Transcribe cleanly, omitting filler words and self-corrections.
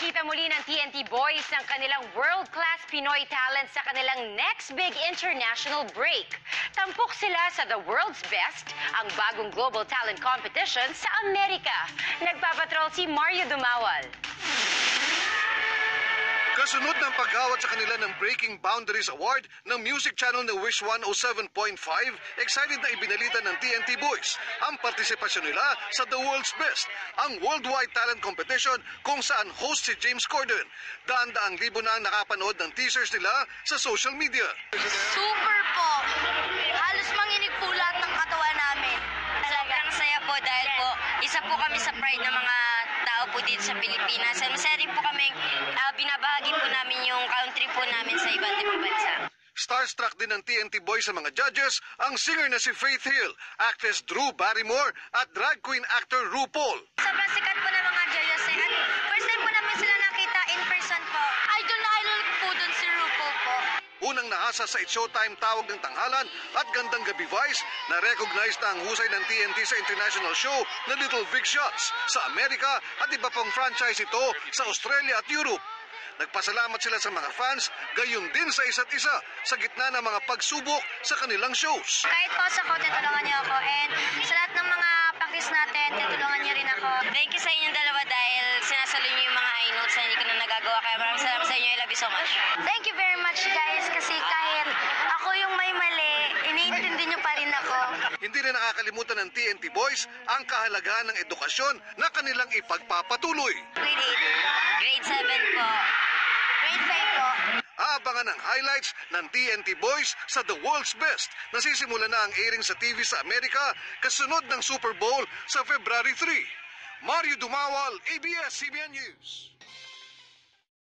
Ipinakita muli ng TNT Boys ang kanilang world-class Pinoy talent sa kanilang next big international break. Tampok sila sa The World's Best, ang bagong global talent competition sa Amerika. Nagpapatrol si Mario Dumawal. Kasunod ng paghawat sa kanila ng Breaking Boundaries Award ng music channel na Wish 107.5, excited na ibinalita ng TNT Boys ang partisipasyon nila sa The World's Best, ang worldwide talent competition kung saan host si James Corden. Daan-daang libo na ang nakapanood ng teasers nila sa social media. Super po! Halos manginig po lahat ng katawan namin. Sobrang saya po dahil po isa po kami sa pride ng mga tao po dito sa Pilipinas. Masaya rin po kami binabahagi po namin yung country po namin sa iba't ibang bansa. Starstruck din ng TNT Boys sa mga judges, ang singer na si Faith Hill, actress Drew Barrymore at drag queen actor RuPaul. Sobrang sikat po ng mga judges at first time po namin sila nakita in person po. Idol na idol ko po dun si RuPaul po. Unang nahasa sa It's Showtime Tawag ng Tanghalan at Gandang Gabi Vice na recognize na ang husay ng TNT sa international show na Little Big Shots sa Amerika at iba pang franchise ito sa Australia at Europe. Nagpasalamat sila sa mga fans, gayon din sa isa't isa sa gitna ng mga pagsubok sa kanilang shows. Kahit pause ako, tutulungan niyo ako and sa lahat ng mga practice natin, tutulungan niyo rin ako. Thank you sa inyong dalawa dahil sinasalo niyo yung mga high notes na hindi ko na nagagawa. Kaya maraming salamat sa inyo. I love you so much. Thank you very much guys kasi kahit ako yung may mali, iniintindi niyo pa rin ako. Hindi na nakakalimutan ng TNT Boys ang kahalagahan ng edukasyon na kanilang ipagpapatuloy. Grade 8, grade 7 po, grade 5 po. Abangan ang highlights ng TNT Boys sa The World's Best. Nasisimula na ang airing sa TV sa Amerika kasunod ng Super Bowl sa February 3. Mario Dumawal, ABS-CBN News.